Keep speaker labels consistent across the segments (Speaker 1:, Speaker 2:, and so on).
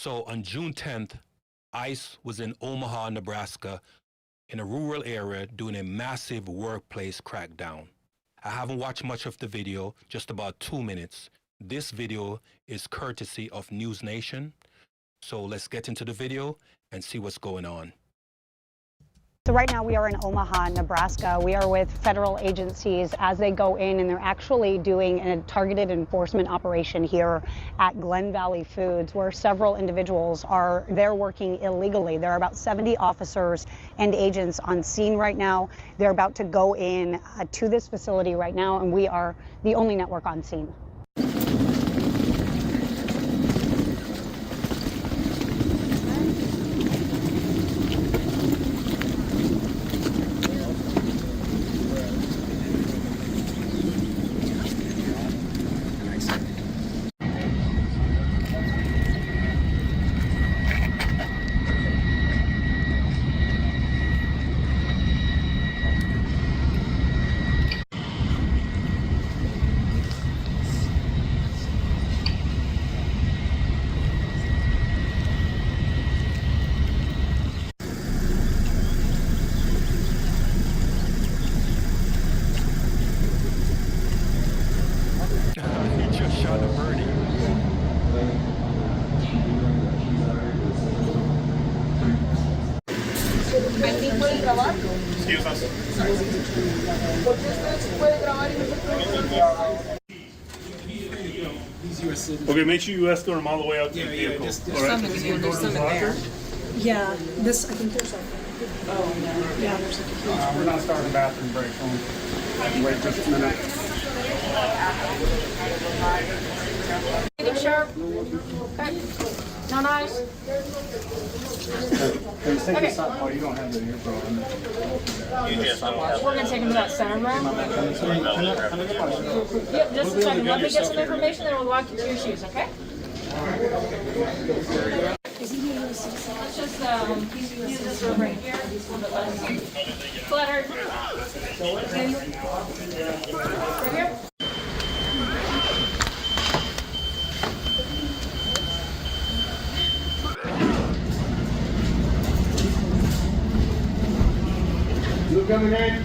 Speaker 1: So on June 10th, ICE was in Omaha, Nebraska, in a rural area doing a massive workplace crackdown. I haven't watched much of the video, just about 2 minutes. This video is courtesy of News Nation. So let's get into the video and see what's going on.
Speaker 2: So right now we are in Omaha, Nebraska. We are with federal agencies as they go in, and they're actually doing a targeted enforcement operation here at Glen Valley Foods, where several individuals are there working illegally. There are about 70 officers and agents on scene right now. They're about to go in to this facility right now, and we are the only network on scene.
Speaker 1: He just shot a birdie.
Speaker 3: I think puede grabar.
Speaker 4: Excuse us.
Speaker 3: Porque usted puede grabar y
Speaker 4: Okay, make sure you escort them all the way out to the vehicle.
Speaker 5: There's
Speaker 4: All right?
Speaker 5: some in here, there's some in there.
Speaker 6: Yeah, this, I think there's a, yeah, there's like a huge.
Speaker 7: We're not starting a bathroom break. Wait just a minute.
Speaker 3: Make it sharp. Okay. No knives.
Speaker 7: Can you take this up? Oh, you don't have the earbro on.
Speaker 3: We're going to take him to that center room. Yep, just a second. Let me get some information, then we'll walk you through your shoes, okay? Let's just use this room right here. It's a little bit less cluttered. Right here.
Speaker 7: You coming in?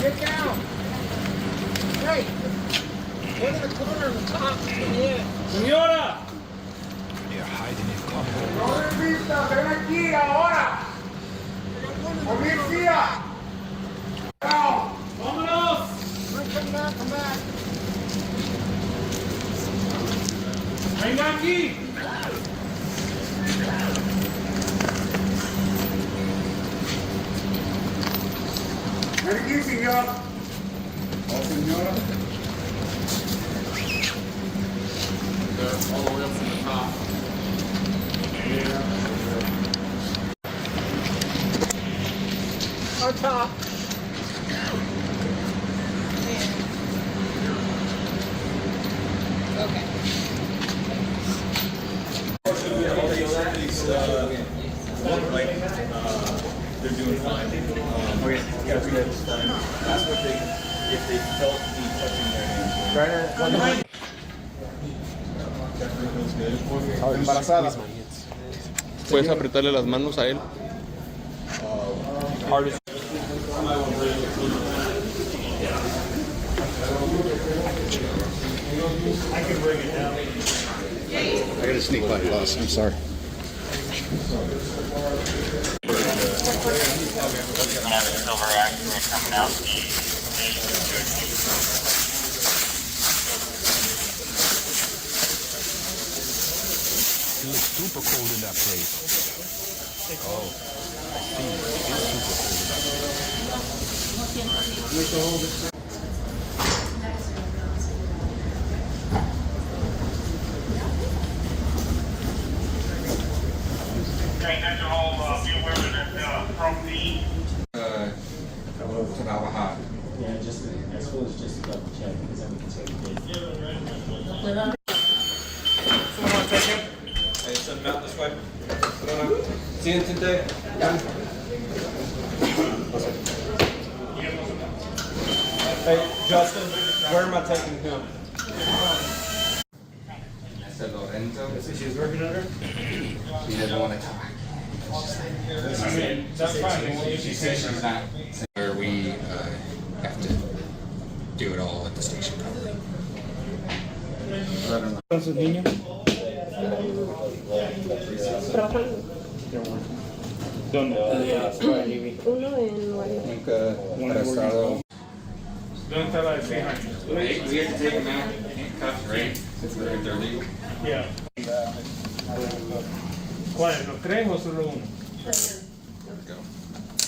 Speaker 3: Get down. Right. Look at the corner of the top. Yeah.
Speaker 4: Señora!
Speaker 1: They're hiding in cover.
Speaker 7: Policía, ven aquí ahora. Policía. Down.
Speaker 4: Vámonos!
Speaker 3: Come back, come back.
Speaker 4: Venga aquí!
Speaker 7: Ven aquí, señor. Oh, señora.
Speaker 8: All the way up from the top.
Speaker 3: On top. Okay.
Speaker 8: They're doing fine. Okay, yeah, we had fine. That's what they, if they felt me touching their hands.
Speaker 7: Try to. Embarazada.
Speaker 8: Puedes apretarle las manos a él.
Speaker 7: I gotta sneak by the bus. I'm sorry.
Speaker 9: Silver accident coming out.
Speaker 1: Look super cold in that place. Oh, I see. It is super cold in that place.
Speaker 9: Okay, that's all, be aware that, from the
Speaker 8: To Navajo.
Speaker 5: Yeah, just, I suppose just to double check, because then we can say we did.
Speaker 8: Someone want to take him? Hey, send him out this way. See him today? Hey, Justin, where am I taking him? I said Lorenzo.
Speaker 4: That's what she was working under?
Speaker 8: She didn't want to talk.
Speaker 4: I mean, that's fine.
Speaker 8: She said she's not.
Speaker 10: Where we have to do it all at the station.
Speaker 4: Pennsylvania? ¿Dónde?
Speaker 6: Uno en Guadalupe.
Speaker 8: Nunca arrestado.
Speaker 4: ¿Dónde está la de 6 años?
Speaker 8: We have to take them out, handcuffs, right? If they're legal.
Speaker 4: Yeah. ¿Cuáles? ¿Los 3 o solo uno?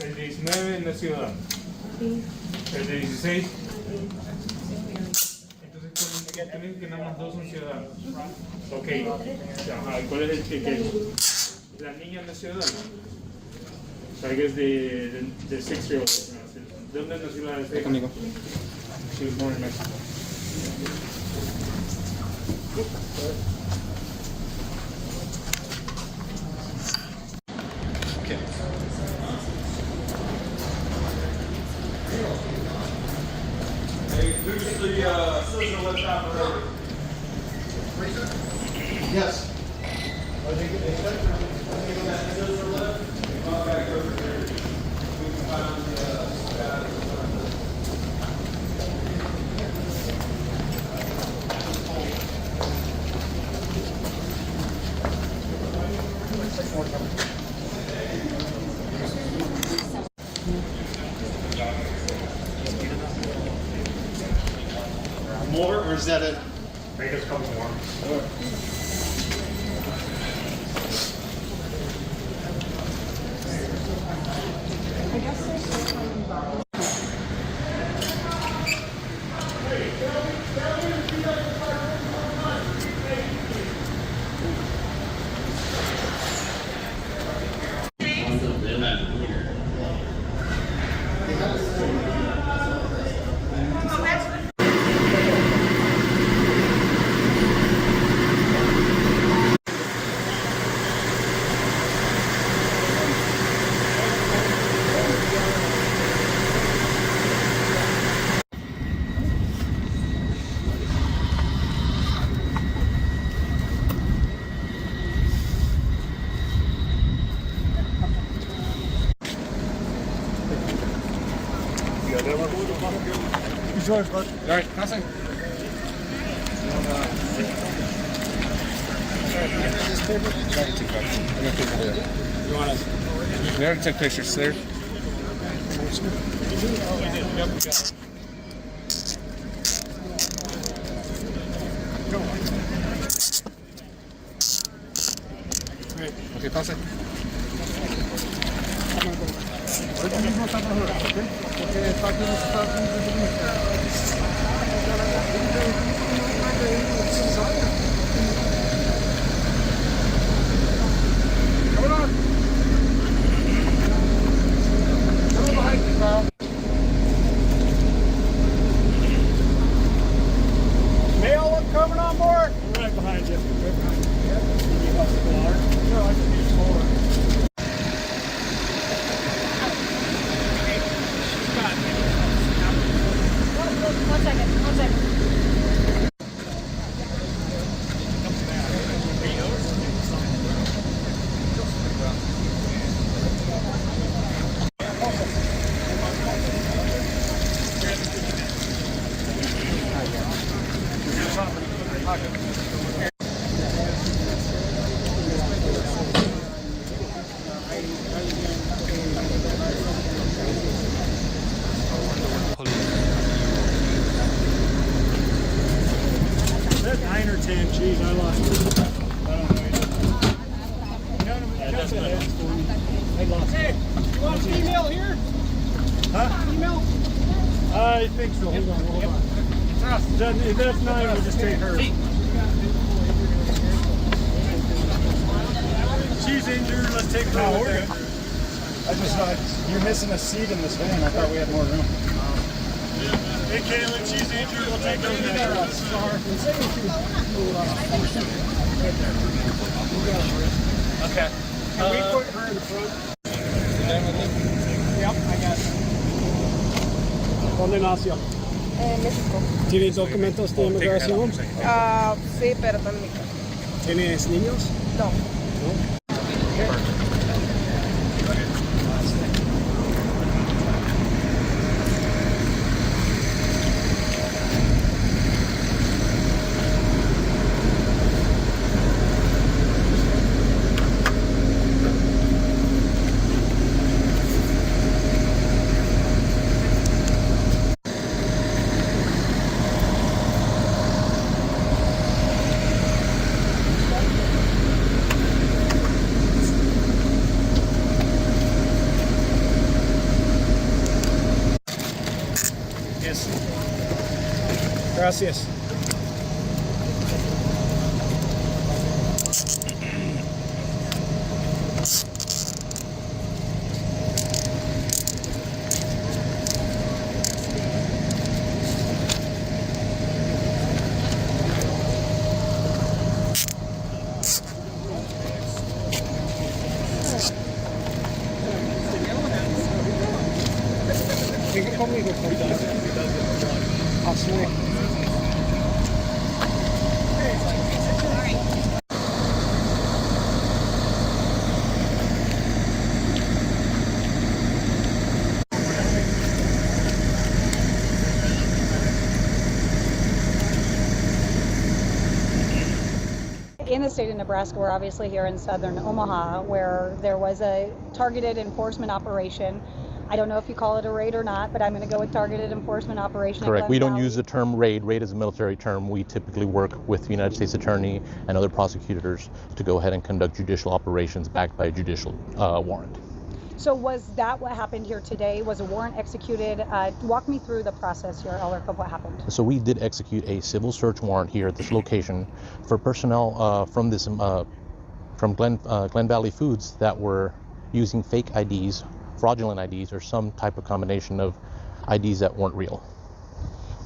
Speaker 4: El 19 en la ciudad. El de 16. Entonces tienen que nada más 2 son ciudadanos. Ok. Ajá, ¿cuál es el que la niña es ciudadana? O sea, que es de 6-year-old. ¿De dónde nació la de conmigo? She was born in Mexico.
Speaker 8: Hey, who's the social lift operator?
Speaker 3: Yes. More, or is that it?
Speaker 4: I think there's a couple more.
Speaker 7: It's yours, bud.
Speaker 10: All right, passing. We already took pictures there. Okay, pase.
Speaker 3: Mail, I'm coming on board.
Speaker 4: Right behind you. Right behind you. You want some water?
Speaker 3: No, I can use more.
Speaker 6: One second.
Speaker 3: Hey, you want a female here?
Speaker 7: Huh?
Speaker 3: Female?
Speaker 7: I think so. Hold on. If that's 9, we'll just take her. She's injured. Let's take her. Oh, we're good. I just thought you're missing a seat in this van. I thought we had more room. Hey, Caleb, she's injured. We'll take her.
Speaker 8: Okay.
Speaker 7: Can we put her in the front?
Speaker 3: Yep, I got it.
Speaker 7: ¿Dónde nació?
Speaker 6: México.
Speaker 7: ¿Tienes documentos de inmigración?
Speaker 6: Sí, pero está en mi casa.
Speaker 7: ¿Tienes niños?
Speaker 6: No.
Speaker 7: Gracias. Venga conmigo, por favor. Así.
Speaker 2: In the state of Nebraska, we're obviously here in southern Omaha, where there was a targeted enforcement operation. I don't know if you call it a raid or not, but I'm going to go with targeted enforcement operation.
Speaker 11: Correct. We don't use the term raid. Raid is a military term. We typically work with the United States Attorney and other prosecutors to go ahead and conduct judicial operations backed by a judicial warrant.
Speaker 2: So was that what happened here today? Was a warrant executed? Walk me through the process here, Elric, of what happened.
Speaker 11: So we did execute a civil search warrant here at this location for personnel from Glen Valley Foods that were using fake IDs, fraudulent IDs, or some type of combination of IDs that weren't real.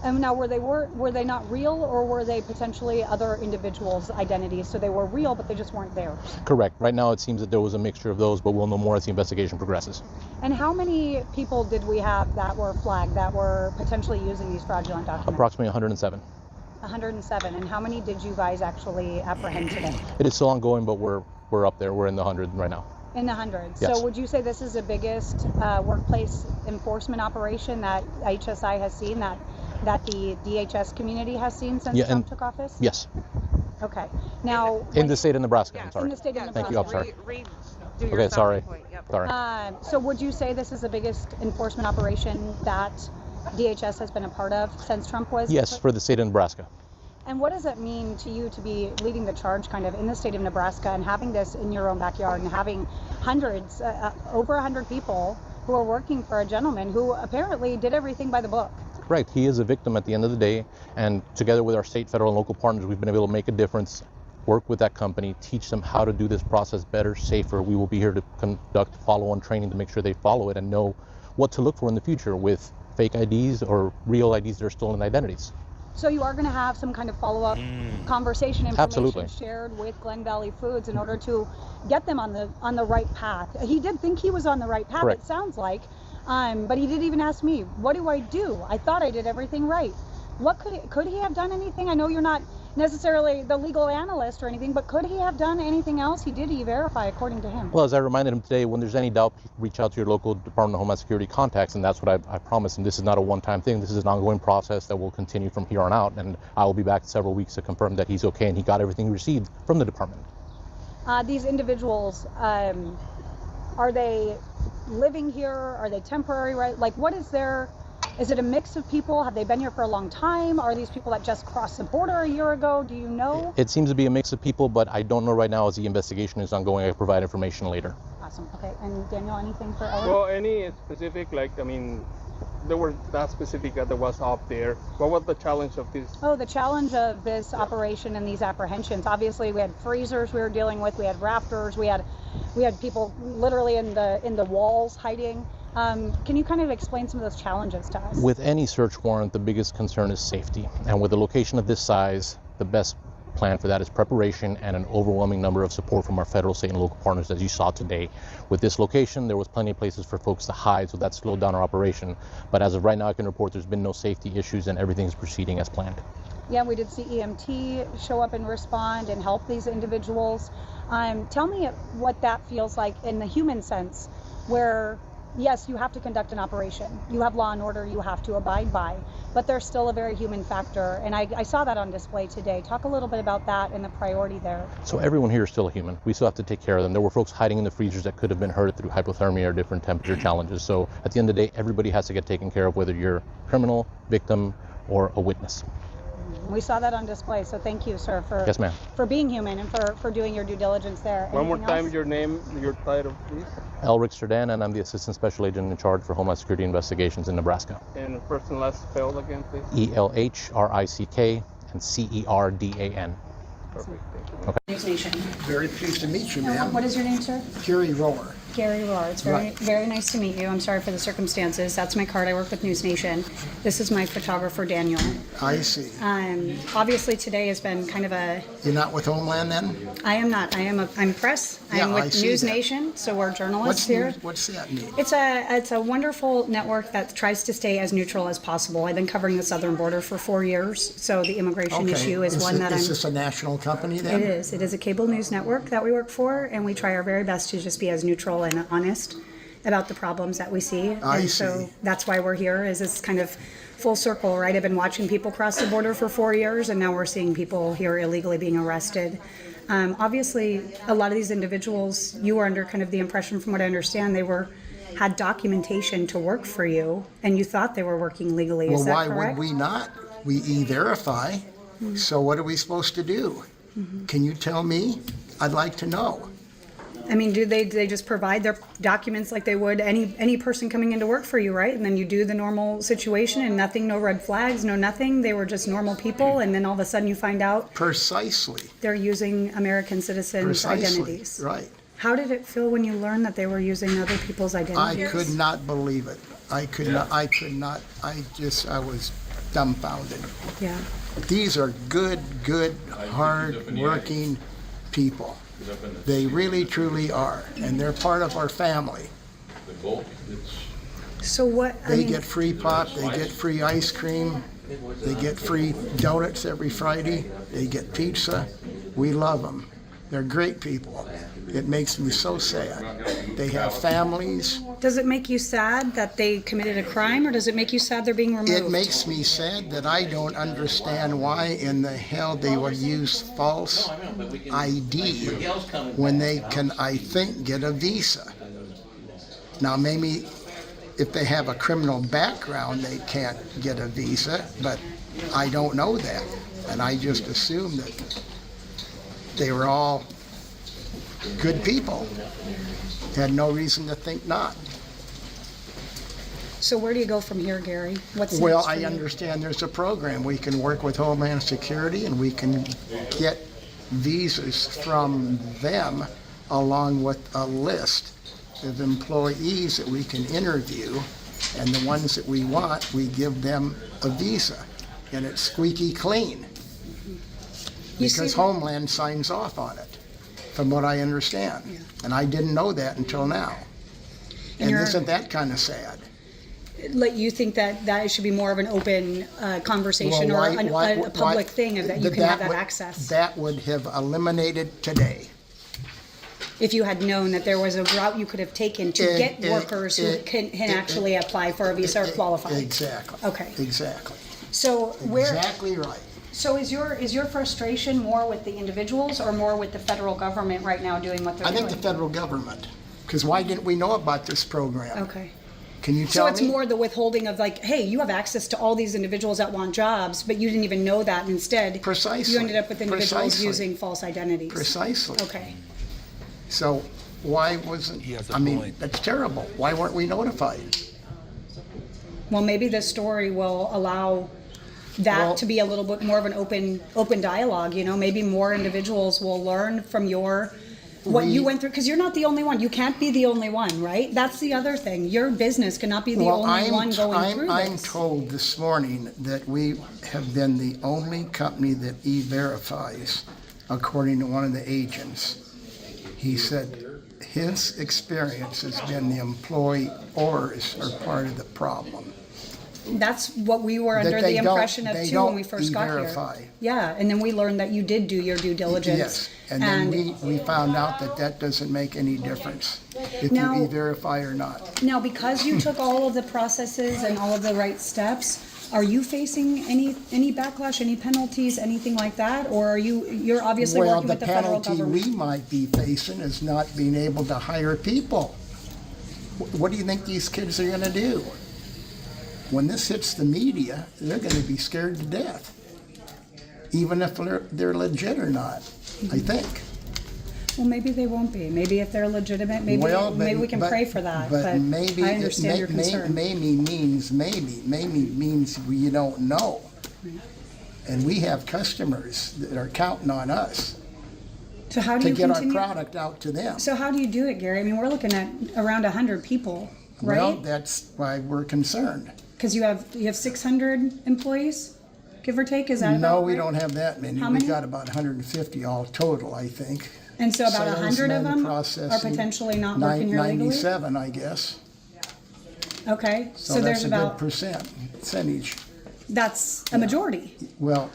Speaker 2: And now, were they not real, or were they potentially other individuals' identities? So they were real, but they just weren't theirs.
Speaker 11: Correct. Right now, it seems that there was a mixture of those, but we'll know more as the investigation progresses.
Speaker 2: And how many people did we have that were flagged that were potentially using these fraudulent documents?
Speaker 11: Approximately 107.
Speaker 2: 107. And how many did you guys actually apprehend today?
Speaker 11: It is still ongoing, but we're up there. We're in the 100 right now.
Speaker 2: In the hundreds.
Speaker 11: Yes.
Speaker 2: So would you say this is the biggest workplace enforcement operation that HSI has seen, that the DHS community has seen since Trump took office?
Speaker 11: Yes.
Speaker 2: Okay. Now,
Speaker 11: in the state of Nebraska, I'm sorry.
Speaker 2: In the state of Nebraska.
Speaker 11: Thank you, I'm sorry. Okay, sorry. Sorry.
Speaker 2: So would you say this is the biggest enforcement operation that DHS has been a part of since Trump was?
Speaker 11: Yes, for the state of Nebraska.
Speaker 2: And what does it mean to you to be leading the charge kind of in the state of Nebraska and having this in your own backyard and having hundreds, over 100 people who are working for a gentleman who apparently did everything by the book?
Speaker 11: Right. He is a victim at the end of the day, and together with our state, federal, and local partners, we've been able to make a difference, work with that company, teach them how to do this process better, safer. We will be here to conduct follow-on training to make sure they follow it and know what to look for in the future with fake IDs or real IDs that are stolen identities.
Speaker 2: So you are going to have some kind of follow-up conversation information
Speaker 11: Absolutely.
Speaker 2: shared with Glen Valley Foods in order to get them on the right path. He did think he was on the right path,
Speaker 11: Correct.
Speaker 2: It sounds like, but he didn't even ask me, what do? I thought I did everything right. What could he have done anything? I know you're not necessarily the legal analyst or anything, but could he have done anything else? He did E-Verify, according to him.
Speaker 11: Well, as I reminded him today, when there's any doubt, reach out to your local Department of Homeland Security contacts, and that's what I promised. And this is not a one-time thing. This is an ongoing process that will continue from here on out, and I will be back in several weeks to confirm that he's okay and he got everything he received from the department.
Speaker 2: These individuals, are they living here? Are they temporary? Right? Like, what is their Is it a mix of people? Have they been here for a long time? Are these people that just crossed the border a year ago? Do you know?
Speaker 11: It seems to be a mix of people, but I don't know right now as the investigation is ongoing. I can provide information later.
Speaker 2: Awesome. Okay. And Daniel, anything for Elliot?
Speaker 12: Well, any specific, there were that specific that was up there. What was the challenge of this?
Speaker 2: Oh, the challenge of this operation and these apprehensions. Obviously, we had freezers we were dealing with. We had rafters. We had people literally in the walls hiding. Can you kind of explain some of those challenges to us?
Speaker 11: With any search warrant, the biggest concern is safety. And with a location of this size, the best plan for that is preparation and an overwhelming number of support from our federal, state, and local partners, as you saw today. With this location, there was plenty of places for folks to hide, so that slowed down our operation. But as of right now, I can report there's been no safety issues and everything is proceeding as planned.
Speaker 2: Yeah, we did see EMT show up and respond and help these individuals. Tell me what that feels like in the human sense, where yes, you have to conduct an operation. You have law and order you have to abide by, but there's still a very human factor. And I saw that on display today. Talk a little bit about that and the priority there.
Speaker 11: So everyone here is still a human. We still have to take care of them. There were folks hiding in the freezers that could have been hurt through hypothermia or different temperature challenges. So at the end of the day, everybody has to get taken care of, whether you're criminal, victim, or a witness.
Speaker 2: We saw that on display, so thank you, sir, for
Speaker 11: Yes, ma'am.
Speaker 2: for being human and for doing your due diligence there.
Speaker 12: One more
Speaker 2: Anything
Speaker 12: time,
Speaker 2: else?
Speaker 12: your name, your title, please.
Speaker 11: Elric Serdan, and I'm the Assistant Special Agent in charge for Homeland Security Investigations in Nebraska.
Speaker 12: And first and last spelled again, please.
Speaker 11: ELHRICK and CERDAN.
Speaker 12: Perfect, thank you.
Speaker 11: Okay.
Speaker 2: News Nation.
Speaker 3: Very pleased to meet you,
Speaker 2: And
Speaker 3: ma'am.
Speaker 2: what is your name, sir?
Speaker 3: Gary Roller.
Speaker 2: Gary Rohr. It's very nice to meet you. I'm sorry for the circumstances. That's my card. I work with News Nation. This is my photographer, Daniel.
Speaker 3: I see.
Speaker 2: Obviously today has been kind of a...
Speaker 3: You're not with Homeland then?
Speaker 2: I am not. I'm press.
Speaker 3: Yeah,
Speaker 2: I'm
Speaker 3: I
Speaker 2: with
Speaker 3: see
Speaker 2: News
Speaker 3: that.
Speaker 2: Nation, so we're journalists here.
Speaker 3: What's that mean?
Speaker 2: It's a wonderful network that tries to stay as neutral as possible. I've been covering the southern border for 4 years, so the immigration issue is one that
Speaker 3: Is this a national company then?
Speaker 2: It is. It is a cable news network that we work for, and we try our very best to just be as neutral and honest about the problems that we see.
Speaker 3: I
Speaker 2: so
Speaker 3: see.
Speaker 2: that's why we're here, is this kind of full circle, right? I've been watching people cross the border for 4 years, and now we're seeing people here illegally being arrested. Obviously, a lot of these individuals, you were under kind of the impression, from what I understand, had documentation to work for you, and you thought they were working legally.
Speaker 3: Well,
Speaker 2: Is that
Speaker 3: why
Speaker 2: correct?
Speaker 3: would we not? We e-verify. So what are we supposed to do? Can you tell me? I'd like to know.
Speaker 2: I mean, do they just provide their documents like they would any person coming into work for you, right? And then you do the normal situation and nothing, no red flags, no nothing. They were just normal people, and then all of a sudden you find out
Speaker 3: Precisely.
Speaker 2: they're using American citizens' identities.
Speaker 3: Right.
Speaker 2: How did it feel when you learned that they were using other people's
Speaker 3: I
Speaker 2: identities?
Speaker 3: could not believe it. I was dumbfounded.
Speaker 2: Yeah.
Speaker 3: These are good, hard-working people. They really, truly are, and they're part of our family.
Speaker 2: So what?
Speaker 3: They get free pop, they get free ice cream, they get free donuts every Friday, they get pizza. We love them. They're great people. It makes me so sad. They have families.
Speaker 2: Does it make you sad that they committed a crime, or does it make you sad they're being removed?
Speaker 3: It makes me sad that I don't understand why in the hell they would use false ID when they can, I think, get a visa. Now, maybe if they have a criminal background, they can't get a visa, but I don't know that. And I just assumed that they were all good people. Had no reason to think not.
Speaker 2: So where do you go from here, Gary? What's
Speaker 3: Well,
Speaker 2: next for
Speaker 3: I
Speaker 2: you?
Speaker 3: understand there's a program. We can work with Homeland Security and we can get visas from them along with a list of employees that we can interview, and the ones that we want, we give them a visa, and it's squeaky clean. Because Homeland signs off on it, from what I understand.
Speaker 2: Yeah.
Speaker 3: And I didn't know that until now. And
Speaker 2: you're-
Speaker 3: isn't that kind of sad?
Speaker 2: Like, you think that should be more of an open conversation,
Speaker 3: Well,
Speaker 2: or a public thing, of that you can have that access?
Speaker 3: That would have eliminated today.
Speaker 2: If you had known that there was a route you could have taken to get workers who can actually apply for a visa or qualify.
Speaker 3: Exactly.
Speaker 2: Okay.
Speaker 3: Exactly.
Speaker 2: So where?
Speaker 3: Exactly right.
Speaker 2: So is your frustration more with the individuals or more with the federal government right now doing what they're
Speaker 3: I
Speaker 2: doing?
Speaker 3: think the federal government, because why didn't we know about this program?
Speaker 2: Okay.
Speaker 3: Can you
Speaker 6: So
Speaker 3: tell
Speaker 6: it's
Speaker 3: me?
Speaker 6: more the withholding of like, hey, you have access to all these individuals that want jobs, but you didn't even know that, and instead
Speaker 3: Precisely.
Speaker 6: you ended up with individuals
Speaker 3: Precisely.
Speaker 6: using false identities.
Speaker 3: Precisely.
Speaker 6: Okay.
Speaker 3: So why wasn't,
Speaker 1: He has a
Speaker 3: I mean,
Speaker 1: point.
Speaker 3: that's terrible. Why weren't we notified?
Speaker 6: Well, maybe this story will allow that
Speaker 3: Well-
Speaker 6: to be a little bit more of an open dialogue. You know, maybe more individuals will learn from what you went through, because you're not the only one. You can't be the only one, right? That's the other thing. Your business cannot be the only one going through
Speaker 3: I'm
Speaker 6: this.
Speaker 3: told this morning that we have been the only company that e-verifies, according to one of the agents. He said his experience has been the employers are part of the problem.
Speaker 6: That's what we were
Speaker 3: That
Speaker 6: under
Speaker 3: they
Speaker 6: the
Speaker 3: don't-
Speaker 6: impression of
Speaker 3: they
Speaker 6: too when
Speaker 3: don't
Speaker 6: we first got here.
Speaker 3: e-verify.
Speaker 6: Yeah, and then we learned that you did do your due diligence.
Speaker 3: Yes, and then we found out that that doesn't make any difference if
Speaker 6: Now-
Speaker 3: you e-verify or not.
Speaker 6: Now, because you took all of the processes and all of the right steps, are you facing any backlash, any penalties, anything like that? Or are you're obviously
Speaker 3: Well,
Speaker 6: working
Speaker 3: the
Speaker 6: with the federal
Speaker 3: penalty
Speaker 6: government?
Speaker 3: we might be facing is not being able to hire people. What do you think these kids are gonna do? When this hits the media, they're gonna be scared to death, even if they're legit or not, I think.
Speaker 6: Well, maybe they won't be. Maybe if they're legitimate, maybe we can pray for that. But
Speaker 3: maybe
Speaker 6: I understand your concern.
Speaker 3: maybe means you don't know. And we have customers that are counting on us
Speaker 6: So how do
Speaker 3: to
Speaker 6: you
Speaker 3: get our
Speaker 6: continue?
Speaker 3: product out to them.
Speaker 6: So how do you do it, Gary? I mean, we're looking at around 100 people,
Speaker 3: Well,
Speaker 6: right?
Speaker 3: that's why we're concerned.
Speaker 6: Because you have 600 employees, give or take. Is that
Speaker 3: No,
Speaker 6: about
Speaker 3: we
Speaker 6: right?
Speaker 3: don't have that many.
Speaker 6: How
Speaker 3: We
Speaker 6: many?
Speaker 3: got about 150 all total, I think.
Speaker 6: And so about 100 of
Speaker 3: Salesmen,
Speaker 6: them are
Speaker 3: processing,
Speaker 6: potentially not working here legally?
Speaker 3: 97, I guess.
Speaker 6: Okay,
Speaker 3: So
Speaker 6: so there's
Speaker 3: that's a good
Speaker 6: about,
Speaker 3: percentage.
Speaker 6: that's a majority.
Speaker 3: Well,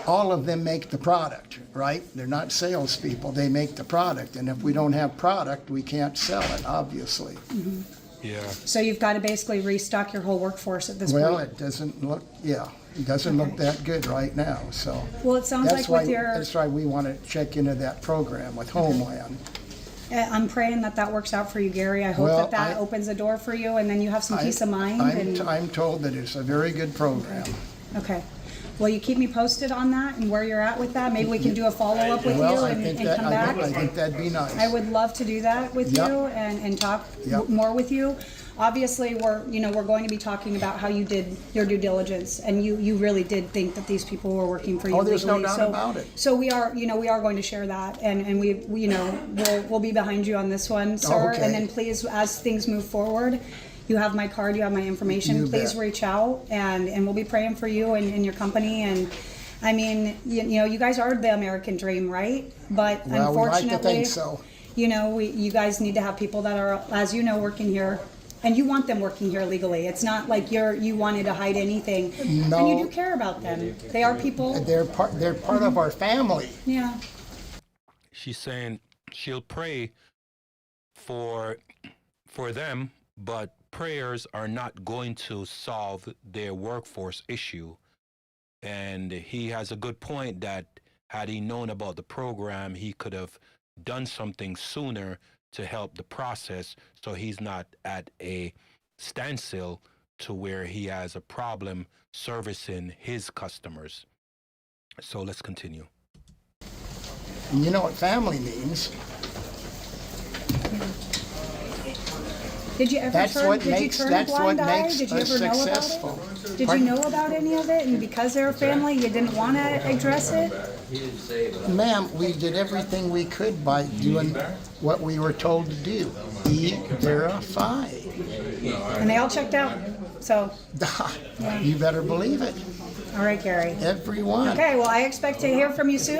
Speaker 3: all of them make the product, right? They're not salespeople. They make the product. And if we don't have product, we can't sell it, obviously.
Speaker 1: Yeah.
Speaker 6: So you've got to basically restock your whole workforce at this
Speaker 3: Well,
Speaker 6: point.
Speaker 3: it doesn't look, it doesn't look that good right now, so.
Speaker 6: Well, it sounds like with your,
Speaker 3: That's why we want to check into that program with Homeland.
Speaker 6: I'm praying that works out for you, Gary. I hope
Speaker 3: Well,
Speaker 6: that opens a door for you and then you have some peace of mind.
Speaker 3: I'm told that it's a very good program.
Speaker 6: Okay. Well, you keep me posted on that and where you're at with that. Maybe we can do a follow-up with you
Speaker 3: Well, I
Speaker 6: and
Speaker 3: think
Speaker 6: come back.
Speaker 3: I think that'd be nice.
Speaker 6: I would love to do that with
Speaker 3: Yep.
Speaker 6: you and talk
Speaker 3: Yep.
Speaker 6: more with you. Obviously, we're going to be talking about how you did your due diligence and you really did think that these people were working for you
Speaker 3: Oh, there's no
Speaker 6: legally.
Speaker 3: doubt about it.
Speaker 6: So we are going to share that and we'll be behind you on this one, sir.
Speaker 3: Okay.
Speaker 6: And then please, as things move forward, you have my card, you have my information.
Speaker 3: You
Speaker 6: Please
Speaker 3: bet.
Speaker 6: reach out and we'll be praying for you and your company. And I mean, you guys are the American dream, right? But
Speaker 3: Well, we like to
Speaker 6: unfortunately,
Speaker 3: think so.
Speaker 6: you guys need to have people that are, as you know, working here. And you want them working here legally. It's not like you wanted to hide anything.
Speaker 3: No.
Speaker 6: And you do care about them. They are people.
Speaker 3: They're part of our family.
Speaker 6: Yeah.
Speaker 1: She's saying she'll pray for them, but prayers are not going to solve their workforce issue. And he has a good point that had he known about the program, he could have done something sooner to help the process so he's not at a standstill to where he has a problem servicing his customers. So let's continue.
Speaker 3: And you know what family means?
Speaker 6: Did you ever
Speaker 3: That's
Speaker 6: turn?
Speaker 3: what
Speaker 6: Did
Speaker 3: makes-
Speaker 6: you turn
Speaker 3: that's
Speaker 6: a blind
Speaker 3: what
Speaker 6: eye?
Speaker 3: makes
Speaker 6: Did you
Speaker 3: us
Speaker 6: ever know
Speaker 3: successful.
Speaker 6: about it? Did
Speaker 3: Pardon?
Speaker 6: you know about any of it? And because they're a family, you didn't want to address it?
Speaker 3: Ma'am, we did everything we could by doing what we were told to do. E-verify.
Speaker 6: And they all checked out. So,
Speaker 3: You better believe it.
Speaker 6: all right, Gary.
Speaker 3: Everyone.
Speaker 6: Okay, well, I expect to hear from you soon.